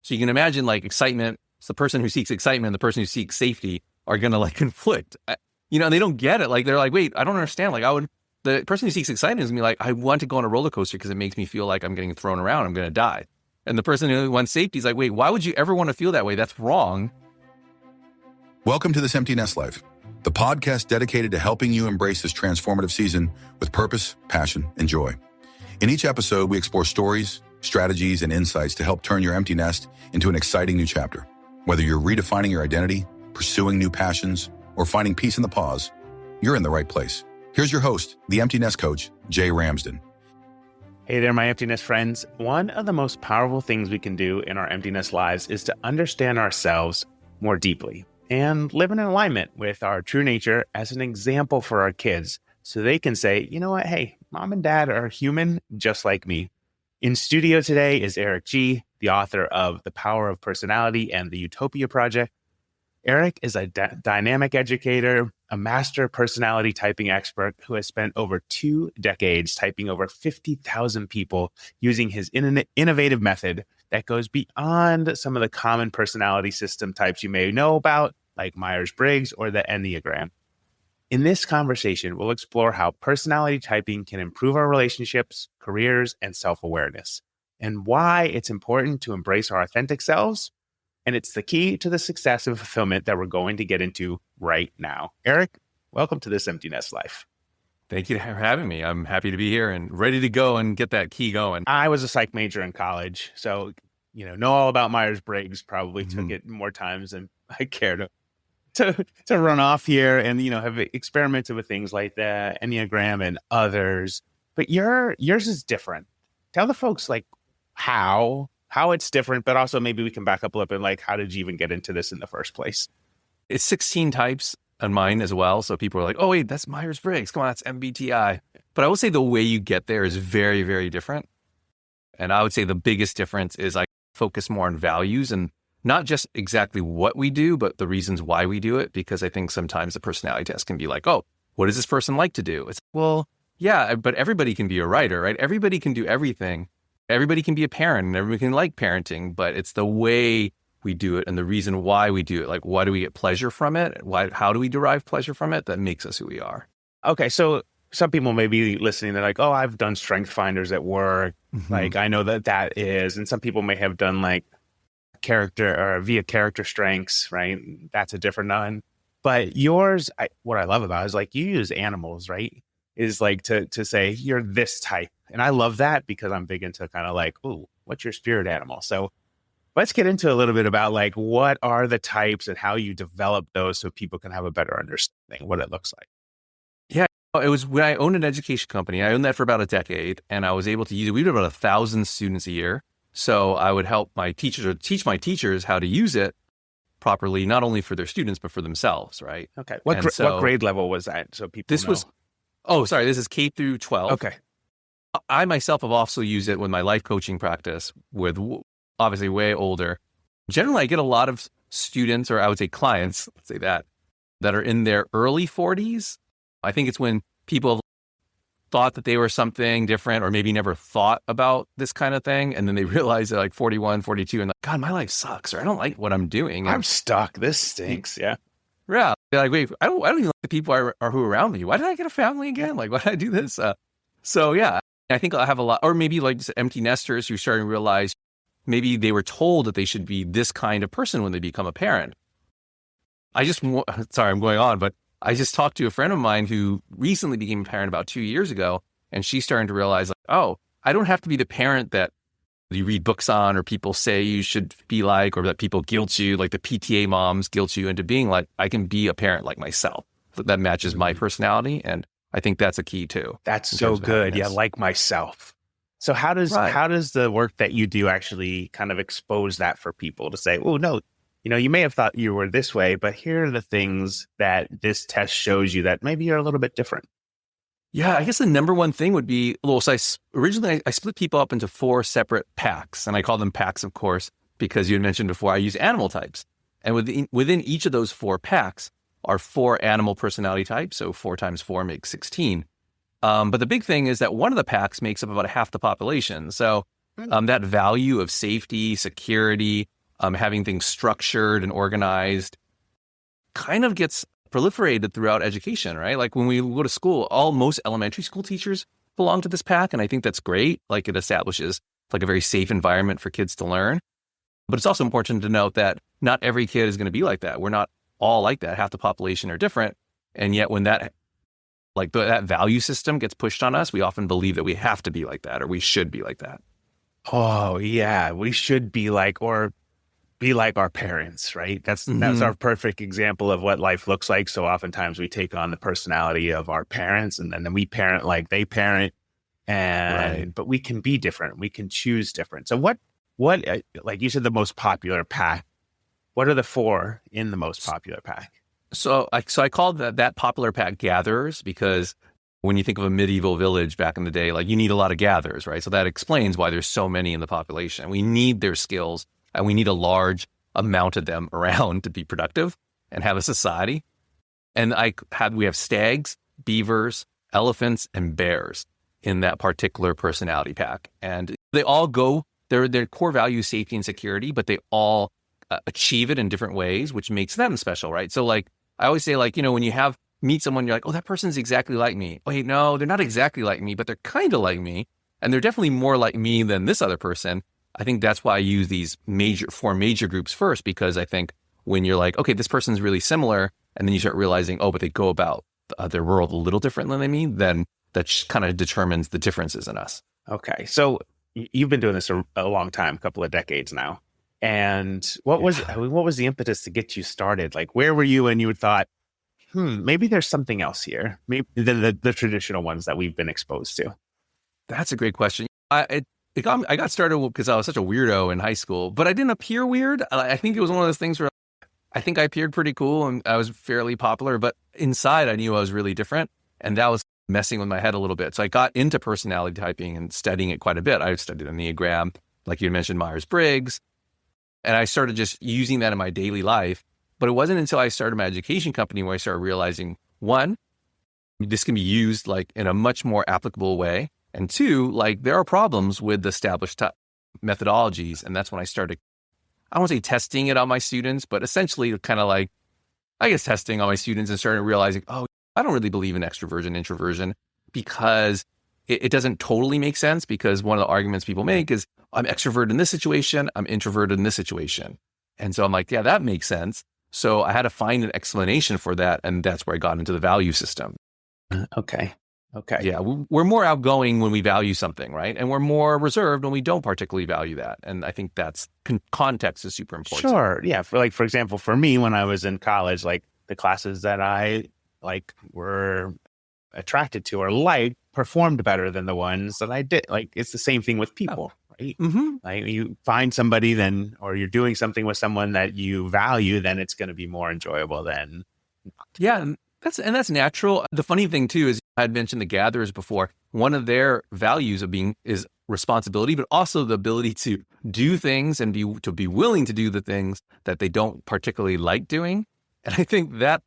So you can imagine like excitement. It's the person who seeks excitement and the person who seeks safety are going to like conflict. And they don't get it. Like they're like, wait, I don't understand. Like the person who seeks excitement is going to be like, I want to go on a roller coaster because it makes me feel like I'm getting thrown around. I'm going to die. And the person who wants safety is like, wait, why would you ever want to feel that way? That's wrong. Welcome to This Empty Nest Life, the podcast dedicated to helping you embrace this transformative season with purpose, passion, and joy. In each episode, we explore stories, strategies, and insights to help turn your empty nest into an exciting new chapter. Whether you're redefining your identity, pursuing new passions, or finding peace in the pause, you're in the right place. Here's your host, the Empty Nest Coach, Jay Ramsden. Hey there, my empty nest friends. One of the most powerful things we can do in our empty nest lives is to understand ourselves more deeply and live in alignment with our true nature as an example for our kids so they can say, you know what, hey, mom and dad are human just like me. In studio today is Eric G., the author of The Power of Personality and the Utopia Project. Eric is a dynamic educator, a master personality typing expert who has spent over 2 decades typing over 50,000 people using his innovative method that goes beyond some of the common personality system types you may know about, like Myers-Briggs or the Enneagram. In this conversation, we'll explore how personality typing can improve our relationships, careers, and self-awareness, and why it's important to embrace our authentic selves. And it's the key to the success and fulfillment that we're going to get into right now. Eric, welcome to This Empty Nest Life. Thank you for having me. I'm happy to be here and ready to go and get that key going. I was a psych major in college, so know all about Myers-Briggs. Probably took it more times than I care to run off here, and have experimented with things like the Enneagram and others. But yours is different. Tell the folks like how it's different, but also maybe we can back up a little bit. Like, how did you even get into this in the first place? It's 16 types on mine as well. So people are like, oh, wait, that's Myers-Briggs. Come on, that's MBTI. But I would say the way you get there is very, very different. And I would say the biggest difference is I focus more on values and not just exactly what we do, but the reasons why we do it. Because I think sometimes the personality test can be like, oh, what does this person like to do? It's, well, yeah, but everybody can be a writer, right? Everybody can do everything. Everybody can be a parent and everybody can like parenting, but it's the way we do it and the reason why we do it. Like, why do we get pleasure from it? How do we derive pleasure from it? That makes us who we are. Okay. So some people may be listening. They're like, oh, I've done strength finders at work. Mm-hmm. Like, I know that is. And some people may have done like character or via character strengths, right? That's a different one. But yours, what I love about it is like you use animals, right? Is like to say you're this type. And I love that because I'm big into kind of like, oh, what's your spirit animal? So let's get into a little bit about like, what are the types and how you develop those so people can have a better understanding what it looks like. Yeah, it was when I owned an education company. I owned that for about a decade and I was able to use it. We did about 1,000 students a year. So I would help my teachers or teach my teachers how to use it properly, not only for their students, but for themselves, right? Okay. What grade level was that? So people know. This is K through 12. Okay. I myself have also used it with my life coaching practice with obviously way older. Generally, I get a lot of students, or I would say clients, let's say that are in their early 40s. I think it's when people thought that they were something different or maybe never thought about this kind of thing. And then they realize they're like 41, 42 and like, God, my life sucks, or I don't like what I'm doing. I'm stuck. This stinks. Yeah. Yeah. They're like, wait, I don't even like the people who are around me. Why did I get a family again? Like, why did I do this? So yeah. I think I have a lot, or maybe like just empty nesters who are starting to realize maybe they were told that they should be this kind of person when they become a parent. Sorry, I'm going on, but I just talked to a friend of mine who recently became a parent about 2 years ago, and she's starting to realize like, oh, I don't have to be the parent that you read books on or people say you should be like, or that people guilt you, like the PTA moms guilt you into being like, I can be a parent like myself that matches my personality. And I think that's a key too. That's so good. Yeah, like myself. So how does the work that you do actually kind of expose that for people to say, oh, no, you may have thought you were this way, but here are the things that this test shows you that maybe you're a little bit different. Yeah, I guess the number one thing would be, originally I split people up into 4 separate packs, and I call them packs, of course, because you had mentioned before I use animal types. And within each of those 4 packs are 4 animal personality types. So 4 times 4 makes 16. But the big thing is that one of the packs makes up about half the population. So That value of safety, security, having things structured and organized kind of gets proliferated throughout education, right? Like when we go to school, most elementary school teachers belong to this pack. And I think that's great. Like it establishes like a very safe environment for kids to learn. But it's also important to note that not every kid is going to be like that. We're not all like that. Half the population are different. And yet when that value system gets pushed on us, we often believe that we have to be like that or we should be like that. Oh, yeah. We should be like our parents, right? That's our perfect example of what life looks like. So oftentimes we take on the personality of our parents and then we parent like they parent. But we can be different. We can choose different. So what, like you said, the most popular pack, what are the 4 in the most popular pack? So I called that popular pack gatherers because when you think of a medieval village back in the day, like you need a lot of gatherers, right? So that explains why there's so many in the population. We need their skills and we need a large amount of them around to be productive and have a society. And we have stags, beavers, elephants, and bears in that particular personality pack. And they all go, their core value is safety and security, but they all achieve it in different ways, which makes them special, right? So like, I always say like, when you meet someone, you're like, oh, that person's exactly like me. Wait, no, they're not exactly like me, but they're kind of like me. And they're definitely more like me than this other person. I think that's why I use these 4 major groups first, because I think when you're like, okay, this person's really similar, and then you start realizing, oh, but they go about their world a little different than me, then that kind of determines the differences in us. Okay. So you've been doing this a long time, a couple of decades now. And what was the impetus to get you started? Like, where were you when you thought, maybe there's something else here, maybe the traditional ones that we've been exposed to? That's a great question. I got started because I was such a weirdo in high school, but I didn't appear weird. I think it was one of those things where I think I appeared pretty cool and I was fairly popular, but inside I knew I was really different. And that was messing with my head a little bit. So I got into personality typing and studying it quite a bit. I studied Enneagram, like you mentioned, Myers-Briggs. And I started just using that in my daily life. But it wasn't until I started my education company where I started realizing, 1, this can be used like in a much more applicable way. And 2, like there are problems with the established methodologies. And that's when I started, I don't want to say testing it on my students, but essentially kind of like, I guess, testing on my students and started realizing, oh, I don't really believe in extroversion, introversion, because it doesn't totally make sense. Because one of the arguments people make is, I'm extroverted in this situation, I'm introverted in this situation. And so I'm like, yeah, that makes sense. So I had to find an explanation for that. And that's where I got into the value system. Okay. Yeah, we're more outgoing when we value something, right? And we're more reserved when we don't particularly value that. And I think that's context is super important. Sure. Yeah. For example, for me, when I was in college, like the classes that I were attracted to or performed better than the ones that I did. Like it's the same thing with people, right? Mm-hmm. Like you find somebody or you're doing something with someone that you value, then it's going to be more enjoyable than. Yeah. That's natural. The funny thing too is I had mentioned the gatherers before. One of their values is responsibility, but also the ability to do things and to be willing to do the things that they don't particularly like doing. And I think that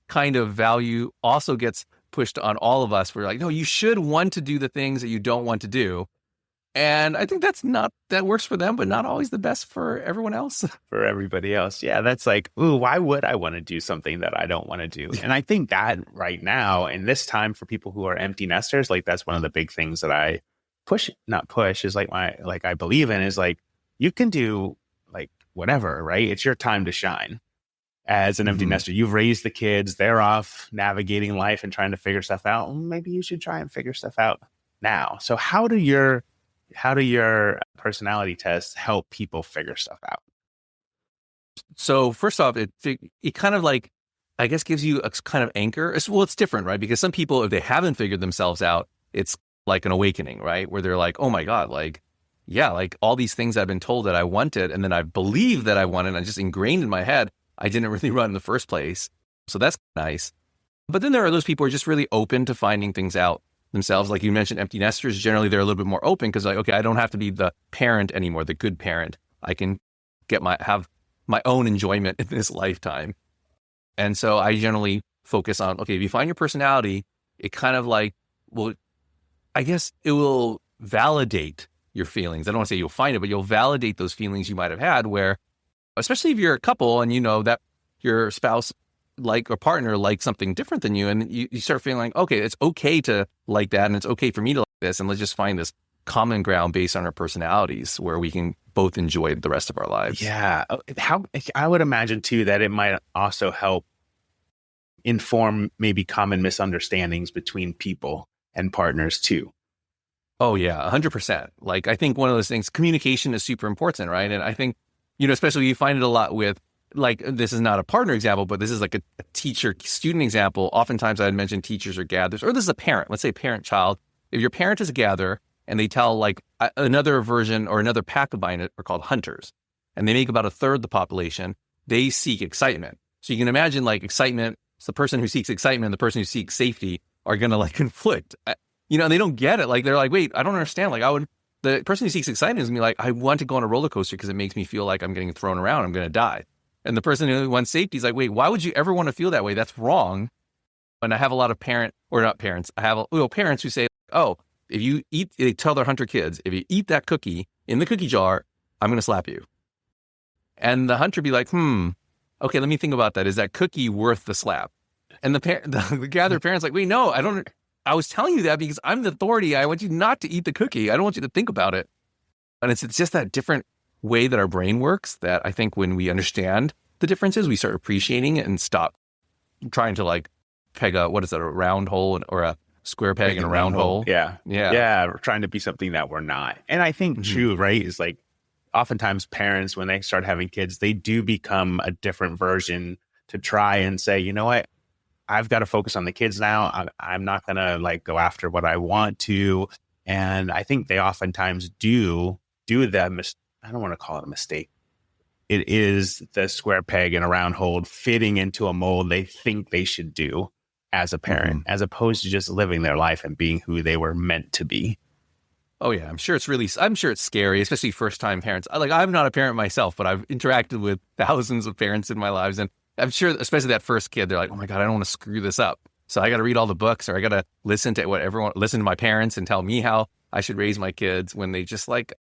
kind of value also gets pushed on all of us. We're like, no, you should want to do the things that you don't want to do. And I think that works for them, but not always the best for everyone else. For everybody else. Yeah. That's like, ooh, why would I want to do something that I don't want to do? And I think that right now in this time for people who are empty nesters, like that's one of the big things that I I believe in is like, you can do like whatever, right? It's your time to shine. As an empty nester, you've raised the kids, they're off navigating life and trying to figure stuff out. Well, maybe you should try and figure stuff out now. So how do your personality tests help people figure stuff out? So first off, it kind of like, I guess, gives you a kind of anchor. It's different, right? Because some people, if they haven't figured themselves out, it's like an awakening, right? Where they're like, oh my God, like, yeah, like all these things I've been told that I wanted, and then I believe that I wanted, and I just ingrained in my head, I didn't really run in the first place. So that's nice. But then there are those people who are just really open to finding things out themselves. Like you mentioned, empty nesters, generally they're a little bit more open because like, okay, I don't have to be the parent anymore, the good parent. I can have my own enjoyment in this lifetime. And so I generally focus on, okay, if you find your personality, it kind of like, well, I guess it will validate your feelings. I don't want to say you'll find it, but you'll validate those feelings you might have had where, especially if you're a couple and you know that your spouse or partner likes something different than you, and you start feeling like, okay, it's okay to like that, and it's okay for me to like this, and let's just find this common ground based on our personalities where we can both enjoy the rest of our lives. Yeah. How I would imagine too that it might also help inform maybe common misunderstandings between people and partners too. Oh yeah, 100%. Like I think one of those things, communication is super important, right? And I think, especially you find it a lot with, like, this is not a partner example, but this is like a teacher-student example. Oftentimes I'd mention teachers or gatherers, or this is a parent. Let's say parent-child. If your parent is a gatherer and they tell like another version or another pack of mine are called hunters, and they make about a third of the population, they seek excitement. So you can imagine like excitement, so the person who seeks excitement and the person who seeks safety are going to like conflict. And they don't get it. Like they're like, wait, I don't understand. Like the person who seeks excitement is going to be like, I want to go on a roller coaster because it makes me feel like I'm getting thrown around. I'm going to die. And the person who wants safety is like, wait, why would you ever want to feel that way? That's wrong. And I have a lot of parents who say, oh, if you eat, they tell their hunter kids, if you eat that cookie in the cookie jar, I'm going to slap you. And the hunter be like, okay, let me think about that. Is that cookie worth the slap? And the gathered parents like, wait, no, I was telling you that because I'm the authority. I want you not to eat the cookie. I don't want you to think about it. And it's just that different way that our brain works that I think when we understand the differences, we start appreciating it and stop trying to like peg a round hole or a square peg in a round hole. Yeah. We're trying to be something that we're not. And I think too, right, is like oftentimes parents, when they start having kids, they do become a different version to try and say, you know what, I've got to focus on the kids now. I'm not going to like go after what I want to. And I think they oftentimes do that. I don't want to call it a mistake. It is the square peg in a round hole fitting into a mold they think they should do as a parent, as opposed to just living their life and being who they were meant to be. Oh yeah, I'm sure it's scary, especially first-time parents. I'm not a parent myself, but I've interacted with thousands of parents in my lives, and I'm sure, especially that first kid, they're like, oh my God, I don't want to screw this up. So I got to read all the books, or I got to listen to my parents and tell me how I should raise my kids when they just like,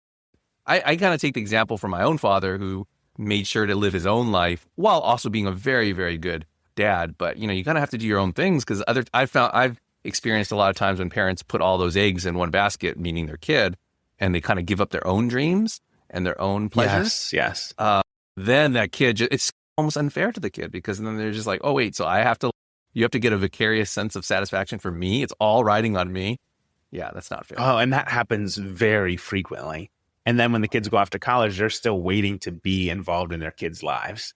I kind of take the example from my own father who made sure to live his own life while also being a very, very good dad. But, you kind of have to do your own things because I've experienced a lot of times when parents put all those eggs in one basket, meaning their kid, and they kind of give up their own dreams and their own pleasures. Yes. Then that kid, it's almost unfair to the kid because then they're just like, oh, wait, so you have to get a vicarious sense of satisfaction for me. It's all riding on me. Yeah, that's not fair. Oh, and that happens very frequently. And then when the kids go off to college, they're still waiting to be involved in their kids' lives.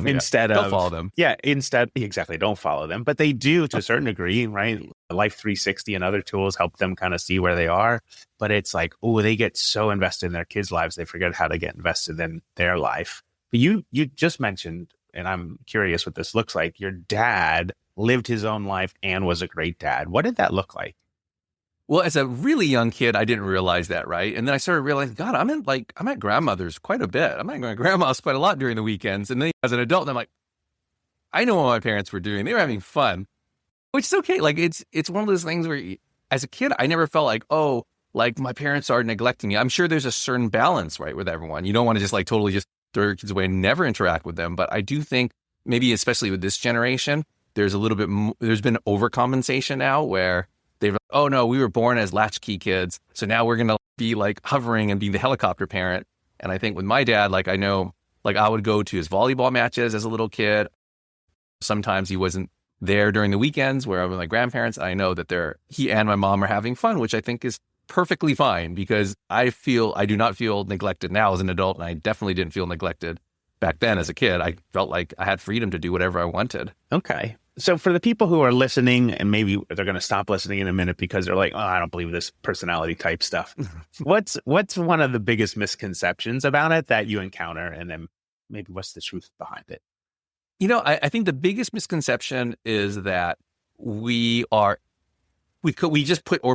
Instead of don't follow them. Yeah, exactly. Don't follow them. But they do to a certain degree, right? Life 360 and other tools help them kind of see where they are. But it's like, oh, they get so invested in their kids' lives, they forget how to get invested in their life. But you just mentioned, and I'm curious what this looks like, your dad lived his own life and was a great dad. What did that look like? Well, as a really young kid, I didn't realize that, right? And then I started realizing, God, I'm at grandmother's quite a bit. I'm at my grandma's quite a lot during the weekends. And then as an adult, I'm like, I know what my parents were doing. They were having fun, which is okay. Like it's one of those things where as a kid, I never felt like, oh, like my parents are neglecting me. I'm sure there's a certain balance, right, with everyone. You don't want to just like totally just throw your kids away and never interact with them. But I do think maybe especially with this generation, there's been overcompensation now where they've, oh no, we were born as latchkey kids. So now we're going to be like hovering and be the helicopter parent. And I think with my dad, like I know, like I would go to his volleyball matches as a little kid. Sometimes he wasn't there during the weekends where I'm with my grandparents. I know that he and my mom are having fun, which I think is perfectly fine because I do not feel neglected now as an adult. And I definitely didn't feel neglected back then as a kid. I felt like I had freedom to do whatever I wanted. Okay. So for the people who are listening, and maybe they're going to stop listening in a minute because they're like, oh, I don't believe this personality type stuff. What's one of the biggest misconceptions about it that you encounter? And then maybe what's the truth behind it? I think the biggest misconception is that we're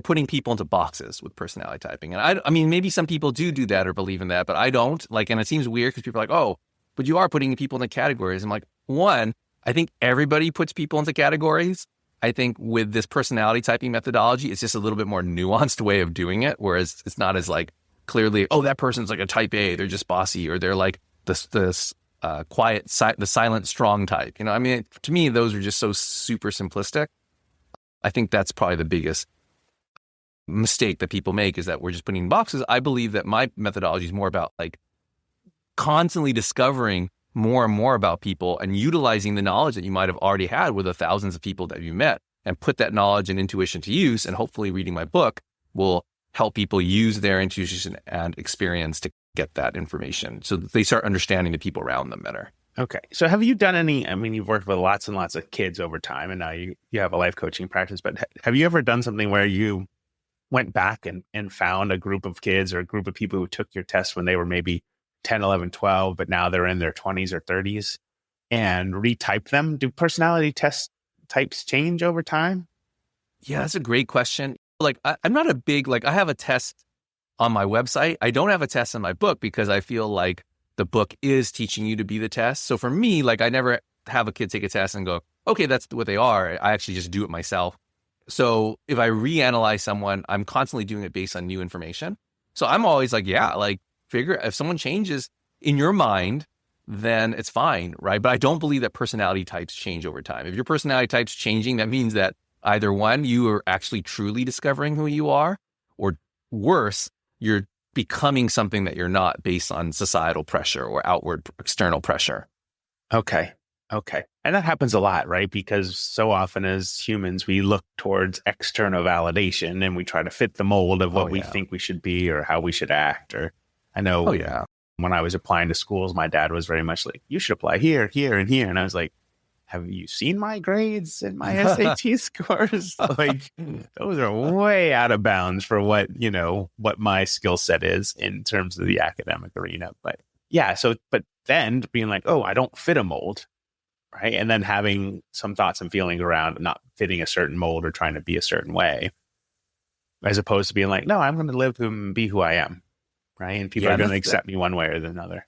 putting people into boxes with personality typing. And I mean, maybe some people do that or believe in that, but I don't. Like, and it seems weird because people are like, oh, but you are putting people into categories. I'm like, one, I think everybody puts people into categories. I think with this personality typing methodology, it's just a little bit more nuanced way of doing it, whereas it's not as like clearly, oh, that person's like a type A, they're just bossy, or they're like this quiet, the silent, strong type. I mean, to me, those are just so super simplistic. I think that's probably the biggest mistake that people make, is that we're just putting in boxes. I believe that my methodology is more about like constantly discovering more and more about people and utilizing the knowledge that you might have already had with the thousands of people that you met, and put that knowledge and intuition to use. And hopefully reading my book will help people use their intuition and experience to get that information so that they start understanding the people around them better. Okay. So have you done any, I mean, you've worked with lots and lots of kids over time, and now you have a life coaching practice, but have you ever done something where you went back and found a group of kids or a group of people who took your test when they were maybe 10, 11, 12, but now they're in their 20s or 30s, and retype them? Do personality test types change over time? Yeah, that's a great question. Like, I'm not a big, like, I have a test on my website. I don't have a test in my book because I feel like the book is teaching you to be the test. So for me, like, I never have a kid take a test and go, okay, that's what they are. I actually just do it myself. So if I reanalyze someone, I'm constantly doing it based on new information. So I'm always like, yeah, like, figure if someone changes in your mind, then it's fine, right? But I don't believe that personality types change over time. If your personality type's changing, that means that either one, you are actually truly discovering who you are, or worse, you're becoming something that you're not based on societal pressure or outward external pressure. Okay. And that happens a lot, right? Because so often as humans, we look towards external validation and we try to fit the mold of what we think we should be or how we should act. Or I know when I was applying to schools, my dad was very much like, you should apply here, here, and here. And I was like, have you seen my grades and my SAT scores? Like, those are way out of bounds for what my skill set is in terms of the academic arena. But yeah, but then being like, oh, I don't fit a mold, right? And then having some thoughts and feelings around not fitting a certain mold or trying to be a certain way, as opposed to being like, no, I'm going to live and be who I am, right? And people are going to accept me one way or another.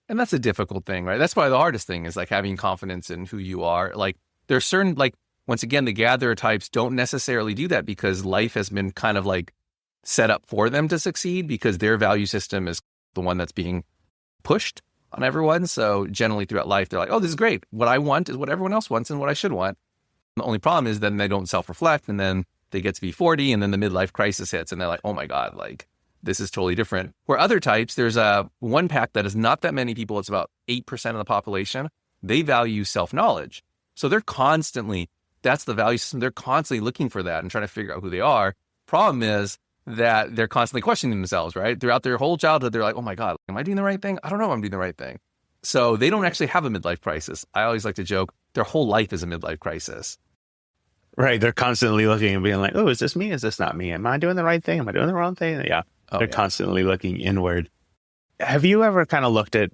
And that's a difficult thing, right? That's probably the hardest thing, is like having confidence in who you are. Like, there's certain, like, once again, the gatherer types don't necessarily do that because life has been kind of like set up for them to succeed because their value system is the one that's being pushed on everyone. So generally throughout life, they're like, oh, this is great. What I want is what everyone else wants and what I should want. The only problem is then they don't self-reflect, and then they get to be 40 and then the midlife crisis hits and they're like, oh my God, like, this is totally different. Where other types, there's one pack that is not that many people. It's about 8% of the population. They value self-knowledge. So they're constantly, that's the value system. They're constantly looking for that and trying to figure out who they are. Problem is that they're constantly questioning themselves, right? Throughout their whole childhood, they're like, oh my God, am I doing the right thing? I don't know if I'm doing the right thing. So they don't actually have a midlife crisis. I always like to joke, their whole life is a midlife crisis. Right. They're constantly looking and being like, oh, is this me? Is this not me? Am I doing the right thing? Am I doing the wrong thing? Yeah. They're constantly looking inward. Have you ever kind of looked at,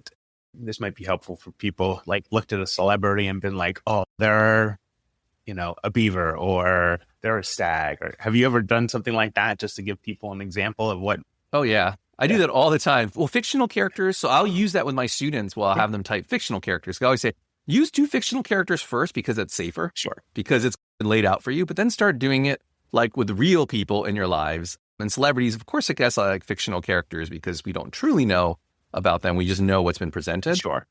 this might be helpful for people, like looked at a celebrity and been like, oh, they're, a beaver or they're a stag? Or have you ever done something like that just to give people an example of what? Oh, yeah. I do that all the time. Well, fictional characters. So I'll use that with my students while I'll have them type fictional characters. I always say, use 2 fictional characters first because it's safer. Sure. Because it's laid out for you. But then start doing it like with real people in your lives. And celebrities, of course, I guess I like fictional characters because we don't truly know about them. We just know what's been presented. Sure.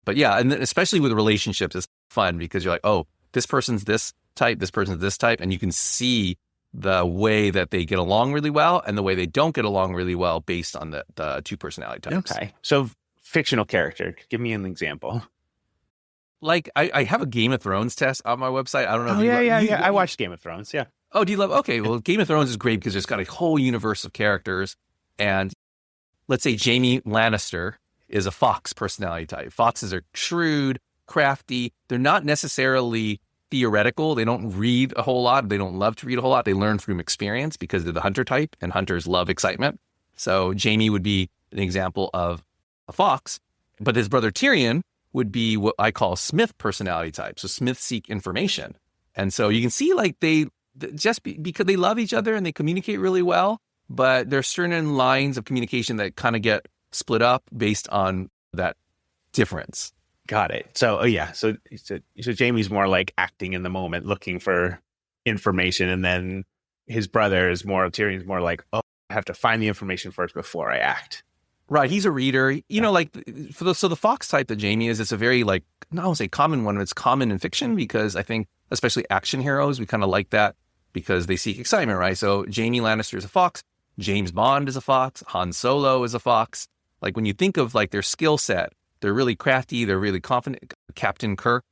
But yeah, and especially with relationships, it's fun because you're like, oh, this person's this type, this person's this type. And you can see the way that they get along really well and the way they don't get along really well based on the 2 personality types. Okay. So fictional character, give me an example. Like I have a Game of Thrones test on my website. I don't know. Oh, yeah. I watched Game of Thrones. Yeah. Oh, do you love? Okay, well, Game of Thrones is great because it's got a whole universe of characters. And let's say Jaime Lannister is a fox personality type. Foxes are shrewd, crafty. They're not necessarily theoretical. They don't read a whole lot. They don't love to read a whole lot. They learn from experience because they're the hunter type, and hunters love excitement. So Jaime would be an example of a fox. But his brother Tyrion would be what I call Smith personality type. So Smiths seek information. And so you can see like because they love each other and they communicate really well, but there's certain lines of communication that kind of get split up based on that difference. Got it. So, So Jamie's more like acting in the moment, looking for information. And then his brother is Tyrion's more like, oh, I have to find the information first before I act. Right. He's a reader. Like so the fox type that Jamie is, it's a very like, not I won't say common one, but it's common in fiction because I think especially action heroes, we kind of like that because they seek excitement, right? So Jamie Lannister is a fox. James Bond is a fox. Han Solo is a fox. Like when you think of like their skill set, they're really crafty. They're really confident. Captain Kirk,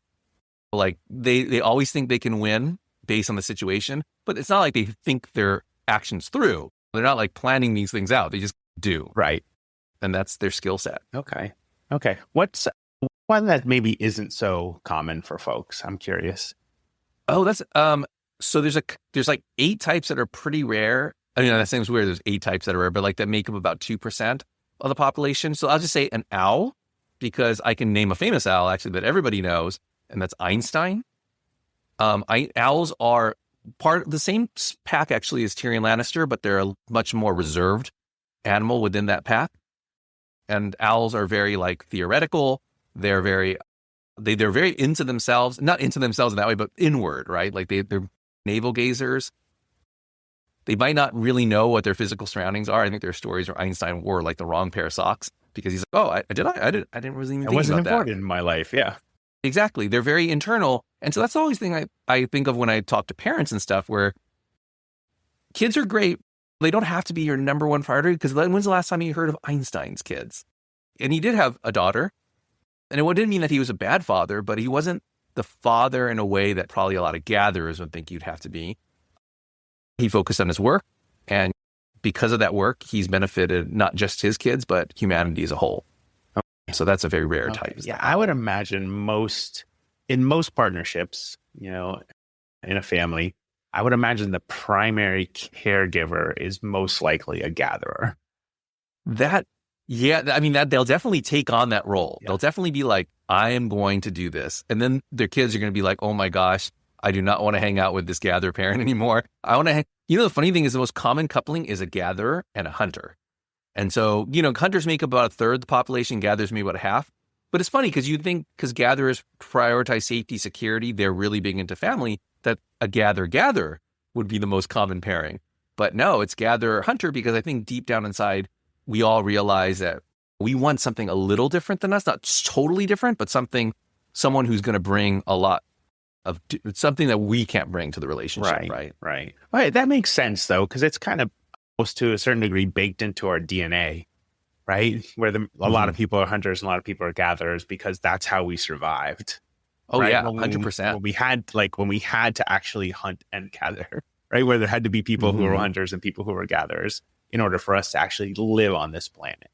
like they always think they can win based on the situation, but it's not like they think their actions through. They're not like planning these things out. They just do. Right. And that's their skill set. Okay. What's one that maybe isn't so common for folks? I'm curious. Oh, that's so there's like 8 types that are pretty rare. I mean, that seems weird. There's 8 types that are rare, but like that make up about 2% of the population. So I'll just say an owl because I can name a famous owl actually that everybody knows, and that's Einstein. Owls are part of the same pack actually as Tyrion Lannister, but they're a much more reserved animal within that pack. And owls are very like theoretical. They're very into themselves, not into themselves in that way, but inward, right? Like they're navel gazers. They might not really know what their physical surroundings are. I think there are stories where Einstein wore like the wrong pair of socks because he's like, oh, I didn't really even think about that. It wasn't important in my life. Yeah, exactly. They're very internal. And so that's the always thing I think of when I talk to parents and stuff where kids are great. They don't have to be your number one priority because when's the last time you heard of Einstein's kids? And he did have a daughter. And it didn't mean that he was a bad father, but he wasn't the father in a way that probably a lot of gatherers would think you'd have to be. He focused on his work. And because of that work, he's benefited not just his kids, but humanity as a whole. Okay. So that's a very rare type. Yeah, I would imagine in most partnerships, in a family, I would imagine the primary caregiver is most likely a gatherer. That they'll definitely take on that role. Yeah. They'll definitely be like, I am going to do this. And then their kids are going to be like, oh my gosh, I do not want to hang out with this gatherer parent anymore. I want to the funny thing is the most common coupling is a gatherer and a hunter. And so, hunters make about 1/3 the population, gatherers make about 1/2. But it's funny because you think because gatherers prioritize safety, security, they're really big into family, that a gather would be the most common pairing. But no, it's gatherer-hunter because I think deep down inside, we all realize that we want something a little different than us, not totally different, but someone who's going to bring a lot of something that we can't bring to the relationship, right? Right. That makes sense, though, because it's kind of almost to a certain degree baked into our DNA, right? Where a lot of people are hunters and a lot of people are gatherers because that's how we survived. Oh, right? yeah, 100%. When we had to actually hunt and gather, right? Where there had to be people who were hunters and people who were gatherers in order for us to actually live on this planet.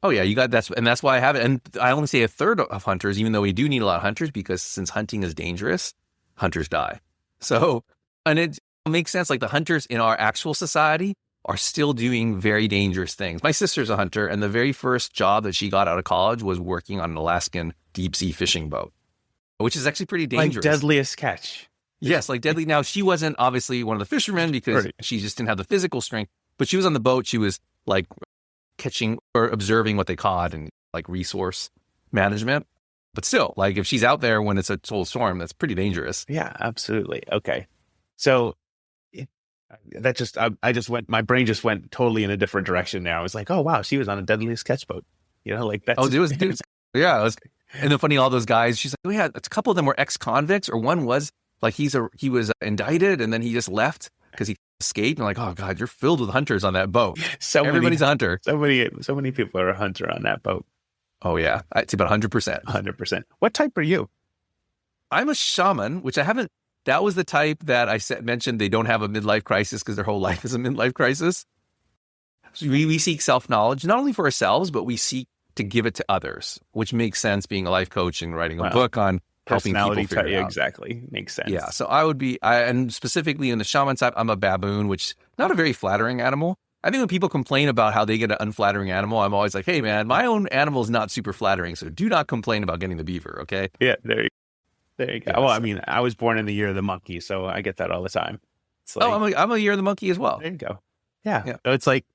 Oh, yeah, you got that. And that's why I have it. And I only say 1/3 of hunters, even though we do need a lot of hunters, because since hunting is dangerous, hunters die. So, and it makes sense. Like the hunters in our actual society are still doing very dangerous things. My sister's a hunter, and the very first job that she got out of college was working on an Alaskan deep sea fishing boat, which is actually pretty dangerous. Like Deadliest Catch. Yes, like deadly. Now, she wasn't obviously one of the fishermen because she just didn't have the physical strength, but she was on the boat. She was like catching or observing what they caught and like resource management. But still, like if she's out there when it's a total storm, that's pretty dangerous. Yeah, absolutely. Okay. So my brain just went totally in a different direction now. I was like, oh, wow, she was on a Deadliest Catch boat. Like that's. Oh, it was. Yeah. It was, and then funny, all those guys, she's like, oh, yeah, a couple of them were ex-convicts, or one was like, he was indicted and then he just left because he escaped. And like, oh God, you're filled with hunters on that boat. Everybody's a hunter. So many people are a hunter on that boat. Oh yeah. It's about 100%. 100%. What type are you? I'm a shaman, which I haven't, that was the type that mentioned they don't have a midlife crisis because their whole life is a midlife crisis. So we seek self-knowledge, not only for ourselves, but we seek to give it to others, which makes sense being a life coach and writing a book on helping people figure it out. Exactly. Makes sense. Yeah. So I would be, and specifically in the shaman side, I'm a baboon, which not a very flattering animal. I think when people complain about how they get an unflattering animal, I'm always like, hey man, my own animal is not super flattering. So do not complain about getting the beaver. Okay. Yeah. There you go. Yeah, well, I mean, I was born in the year of the monkey, so I get that all the time. It's like, I'm a year of the monkey as well. There you go. Yeah. So it's like,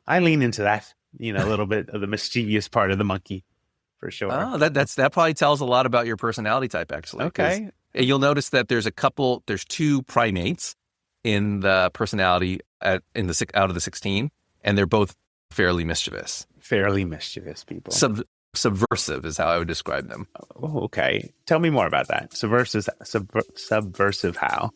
I lean into that, a little bit of the mischievous part of the monkey. For sure. Oh, that probably tells a lot about your personality type, actually. Okay. You'll notice that there's 2 primates in the personality out of the 16, and they're both fairly mischievous. Fairly mischievous people. Subversive is how I would describe them. Oh, okay. Tell me more about that. Subversive how?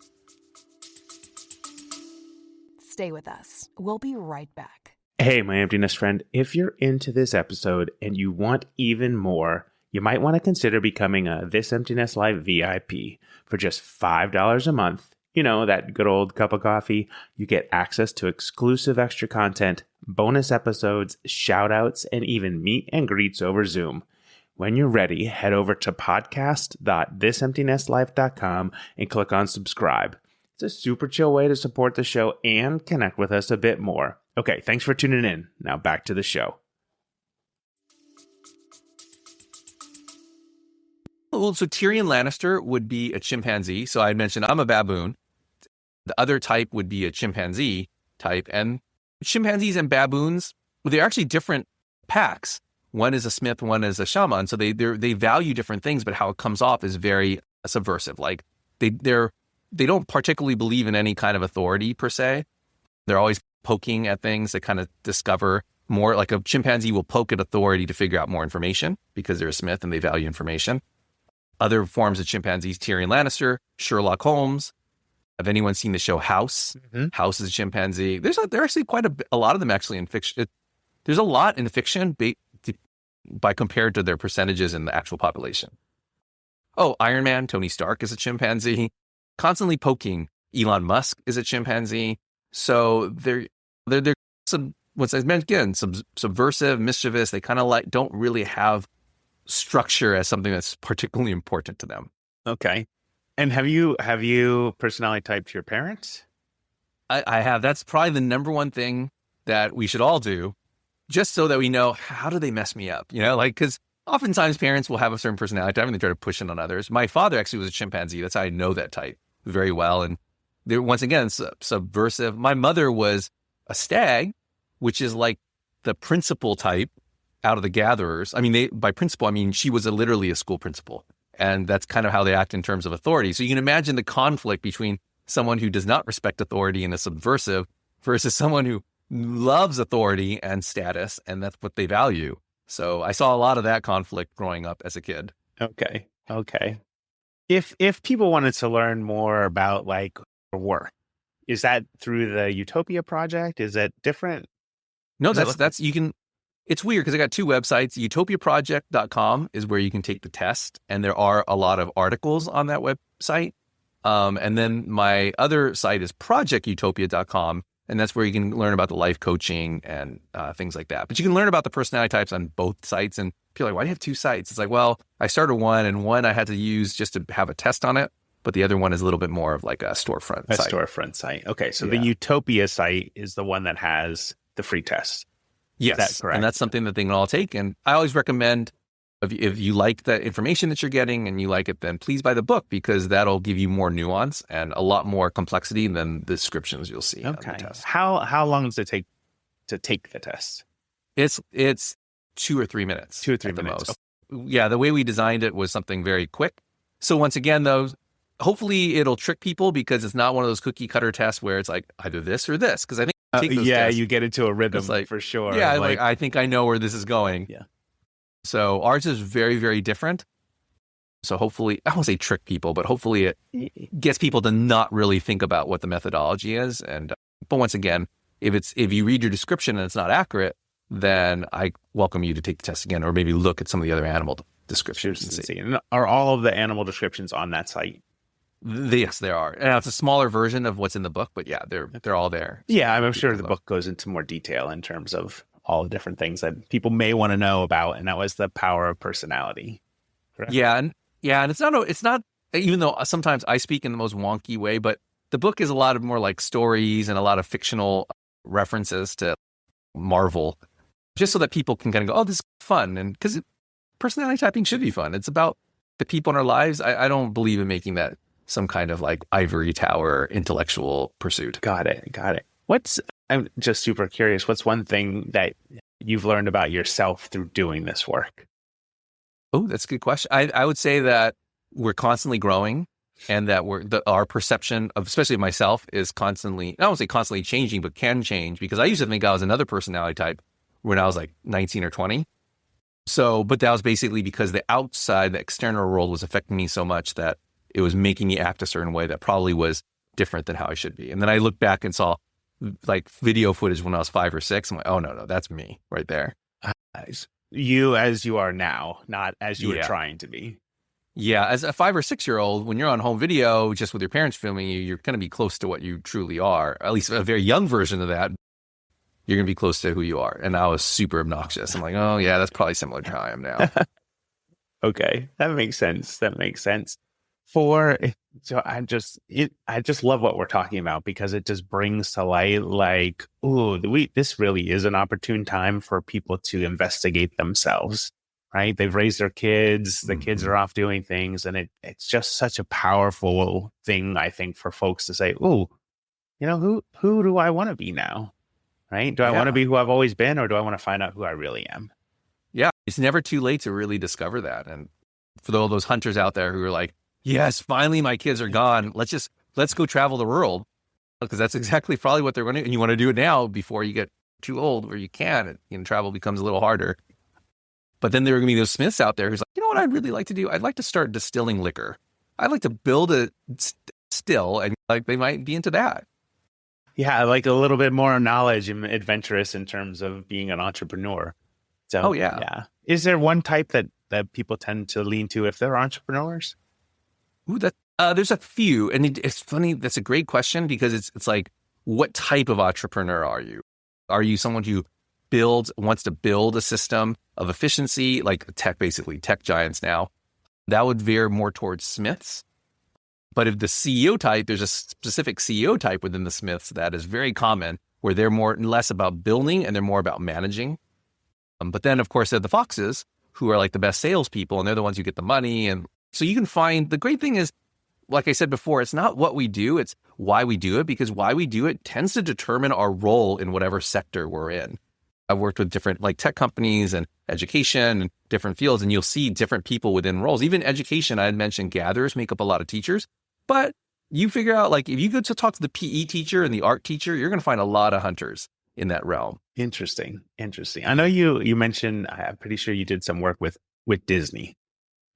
Stay with us. We'll be right back. Hey, my emptiness friend, if you're into this episode and you want even more, you might want to consider becoming a This Emptiness Life VIP for just $5 a month. You know, that good old cup of coffee. You get access to exclusive extra content, bonus episodes, shout outs, and even meet and greets over Zoom. When you're ready, head over to podcast.thisemptinesslife.com and click on subscribe. It's a super chill way to support the show and connect with us a bit more. Okay, thanks for tuning in. Now back to the show. Well, so Tyrion Lannister would be a chimpanzee. So I mentioned I'm a baboon. The other type would be a chimpanzee type. And chimpanzees and baboons, they're actually different packs. One is a smith, one is a shaman. So they value different things, but how it comes off is very subversive. Like they don't particularly believe in any kind of authority per se. They're always poking at things that kind of discover more. Like a chimpanzee will poke at authority to figure out more information because they're a smith and they value information. Other forms of chimpanzees, Tyrion Lannister, Sherlock Holmes. Have anyone seen the show House? Mm-hmm. House is a chimpanzee. There are actually quite a lot of them actually in fiction. There's a lot in fiction by compared to their percentages in the actual population. Oh, Iron Man, Tony Stark is a chimpanzee. Constantly poking, Elon Musk is a chimpanzee. So they're some, once I mentioned again, subversive, mischievous. They kind of don't really have structure as something that's particularly important to them. Okay. And have you personality typed your parents? I have. That's probably the number one thing that we should all do, just so that we know how do they mess me up. You know, like because oftentimes parents will have a certain personality type and they try to push it on others. My father actually was a chimpanzee. That's how I know that type very well. And they're once again subversive. My mother was a stag, which is like the principal type out of the gatherers. I mean, by principal, I mean she was literally a school principal. And that's kind of how they act in terms of authority. So you can imagine the conflict between someone who does not respect authority and is subversive versus someone who loves authority and status, and that's what they value. So I saw a lot of that conflict growing up as a kid. Okay. If people wanted to learn more about like work, is that through the Utopia project? Is it different? No, that's you can. It's weird because I got two websites. utopiaproject.com is where you can take the test, and there are a lot of articles on that website. And then my other site is projectutopia.com, and that's where you can learn about the life coaching and things like that. But you can learn about the personality types on both sites. And people are like, why do you have two sites? It's like, well, I started one, and one I had to use just to have a test on it. But the other one is a little bit more of like a storefront site. A storefront site. Okay, so the Utopia site is the one that has the free test. Yes, that's correct. And that's something that they can all take. And I always recommend if you like the information that you're getting and you like it, then please buy the book because that'll give you more nuance and a lot more complexity than the descriptions you'll see on the test. How long does it take to take the test? It's 2 or 3 minutes. 2 or 3 minutes. Most. Yeah, the way we designed it was something very quick. So once again, though, hopefully it'll trick people because it's not one of those cookie cutter tests where it's like either this or this. Because I think tests, you get into a rhythm like, for sure. Yeah, like I think I know where this is going. Yeah. So ours is very, very different. So hopefully, I won't say trick people, but hopefully it gets people to not really think about what the methodology is. And but once again, if you read your description and it's not accurate, then I welcome you to take the test again, or maybe look at some of the other animal descriptions and see. And are all of the animal descriptions on that site? Yes, there are. And it's a smaller version of what's in the book, but yeah, they're all there. So yeah, I'm sure the book goes into more detail in terms of all the different things that people may want to know about, and that was the power of personality. Correct? Yeah, and it's not. Even though sometimes I speak in the most wonky way, but the book is a lot of more like stories and a lot of fictional references to Marvel, just so that people can kind of go, "Oh, this is fun," and because personality typing should be fun. It's about the people in our lives. I don't believe in making that some kind of like ivory tower intellectual pursuit. Got it. I'm just super curious. What's one thing that you've learned about yourself through doing this work? Oh, that's a good question. I would say that we're constantly growing. and that our perception of, especially myself, is constantly, I don't say constantly changing, but can change, because I used to think I was another personality type when I was like 19 or 20. So, but that was basically because the external world was affecting me so much that it was making me act a certain way that probably was different than how I should be. And then I looked back and saw like video footage when I was 5 or 6. I'm like, oh no, that's me right there. You as you are now, not as you were Yeah. trying to be. Yeah, as a 5 or 6 year old, when you're on home video, just with your parents filming you, you're going to be close to what you truly are. At least a very young version of that. You're going to be close to who you are. And I was super obnoxious. I'm like, oh yeah, that's probably similar to how I am now. Okay, that makes sense. I just love what we're talking about, because it just brings to light like, this really is an opportune time for people to investigate themselves, right? They've raised their kids, the kids are off doing things, and it's just such a powerful thing, I think, for folks to say, who do I want to be now? Right? Do I want to be who I've always been, or do I want to find out who I really am? Yeah, it's never too late to really discover that. And for all those hunters out there who are like, yes, finally my kids are gone. Let's go travel the world, because that's exactly probably what they're going to do. And you want to do it now before you get too old where you can't. Travel becomes a little harder. But then there are going to be those Smiths out there who's like, you know what I'd really like to do? I'd like to start distilling liquor. I'd like to build a still, and like they might be into that. Yeah, like a little bit more knowledge and adventurous in terms of being an entrepreneur. So, yeah. Is there one type that people tend to lean to if they're entrepreneurs? Ooh, there's a few, and it's funny. That's a great question, because it's like, what type of entrepreneur are you? Are you someone who wants to build a system of efficiency, like tech giants now? That would veer more towards Smiths. But if the CEO type, there's a specific CEO type within the Smiths that is very common, where they're less about building and they're more about managing. But then, of course, there are the Foxes, who are like the best salespeople, and they're the ones who get the money. And so you can find, the great thing is, like I said before, it's not what we do, it's why we do it, because why we do it tends to determine our role in whatever sector we're in. I've worked with different like tech companies and education and different fields, and you'll see different people within roles. Even education, I had mentioned gatherers make up a lot of teachers. But you figure out, like, if you go to talk to the PE teacher and the art teacher, you're going to find a lot of hunters in that realm. Interesting. I know you mentioned, I'm pretty sure you did some work with Disney.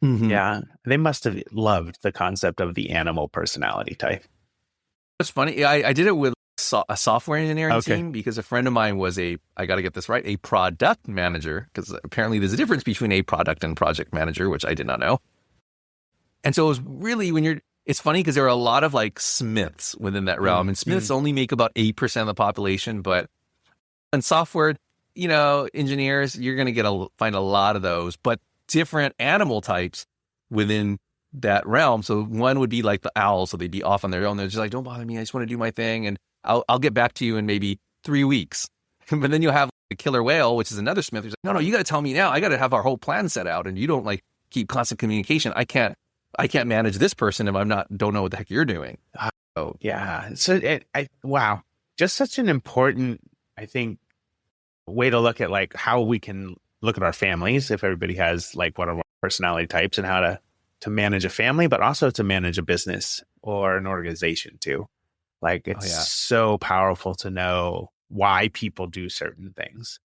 Mm-hmm. Yeah. They must have loved the concept of the animal personality type. It's funny. I did it with a software engineering team, because a friend of mine was I got to get this right, a product manager, because apparently there's a difference between a product and project manager, which I did not know. And so it was really, it's funny because there are a lot of like Smiths within that realm, and Smiths only make about 8% of the population. But in software, engineers, you're going to find a lot of those, but different animal types within that realm. So one would be like the owl, so they'd be off on their own. They're just like, don't bother me, I just want to do my thing, and I'll get back to you in maybe 3 weeks. But then you'll have the killer whale, which is another Smith, who's like, no, you got to tell me now. I got to have our whole plan set out, and you don't like keep constant communication. I can't manage this person if don't know what the heck you're doing. Oh, yeah. So wow, just such an important, I think, way to look at like how we can look at our families, if everybody has like what are personality types, and how to manage a family, but also to manage a business or an organization too. Like it's so powerful to know why people do certain things.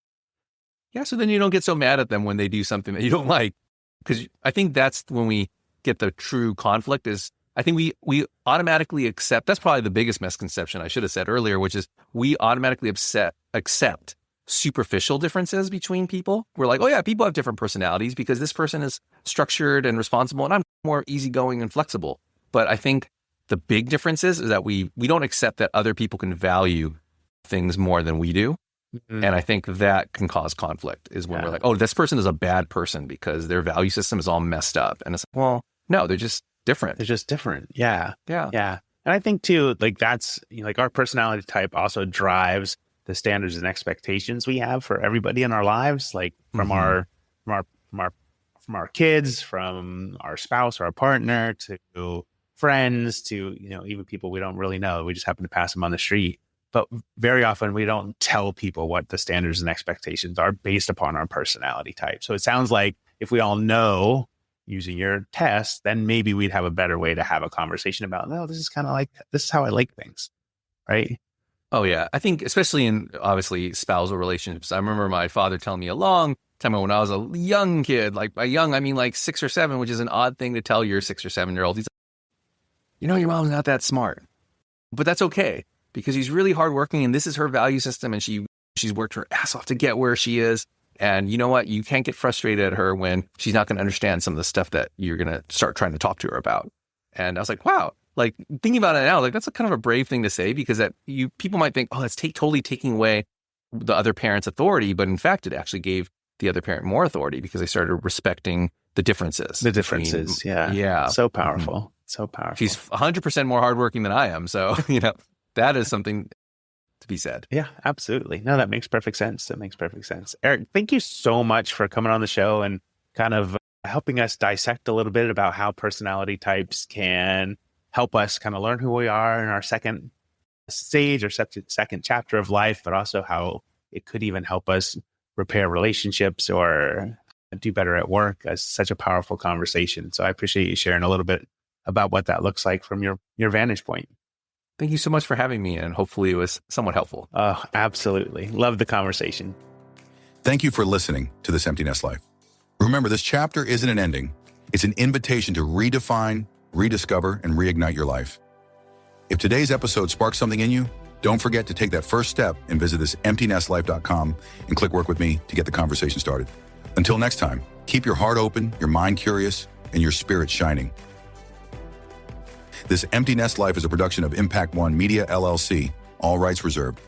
Yeah. So then you don't get so mad at them when they do something that you don't like, because I think that's when we get the true conflict. Is I think we automatically accept, that's probably the biggest misconception I should have said earlier, which is we automatically accept superficial differences between people. We're like, oh yeah, people have different personalities because this person is structured and responsible and I'm more easygoing and flexible. But I think the big difference is that we don't accept that other people can value things more than we do. Mm-hmm. And I think that can cause conflict, is when we're like, oh, this person is a bad person because their value system is all messed up. And it's like, well, no, they're just different. They're just different. Yeah. Yeah. Yeah. And I think too, like that's like our personality type also drives the standards and expectations we have for everybody in our lives, like from our kids, from our spouse or our partner, to friends, to, even people we don't really know. We just happen to pass them on the street. But very often we don't tell people what the standards and expectations are based upon our personality type. So it sounds like if we all know using your test, then maybe we'd have a better way to have a conversation about, no, this is kind of like, this is how I like things. Right. Oh, yeah. I think especially in obviously spousal relationships. I remember my father telling me a long time ago when I was a young kid, like by young, I mean like 6 or 7, which is an odd thing to tell your 6 or 7-year-old. He's like, you know, your mom's not that smart, but that's okay because he's really hardworking and this is her value system. And she's worked her ass off to get where she is. And you know what? You can't get frustrated at her when she's not going to understand some of the stuff that you're going to start trying to talk to her about. And I was like, wow. Like thinking about it now, like that's a kind of a brave thing to say because people might think, oh, that's totally taking away the other parent's authority. But in fact, it actually gave the other parent more authority because they started respecting the differences. Yeah. So powerful. Mm-hmm. So powerful. She's 100% more hardworking than I am. So, that is something to be said. Yeah, absolutely. No, that makes perfect sense. Eric, thank you so much for coming on the show and kind of helping us dissect a little bit about how personality types can help us kind of learn who we are in our second stage or second chapter of life, but also how it could even help us repair relationships or do better at work. It's such a powerful conversation. So I appreciate you sharing a little bit about what that looks like from your vantage point. Thank you so much for having me, and hopefully it was somewhat helpful. Oh, absolutely. Love the conversation. Thank you for listening to This Empty Nest Life. Remember, this chapter isn't an ending. It's an invitation to redefine, rediscover, and reignite your life. If today's episode sparked something in you, don't forget to take that first step and visit thisemptynestlife.com and click work with me to get the conversation started. Until next time, keep your heart open, your mind curious, and your spirit shining. This Empty Nest Life is a production of Impact One Media, LLC. All rights reserved.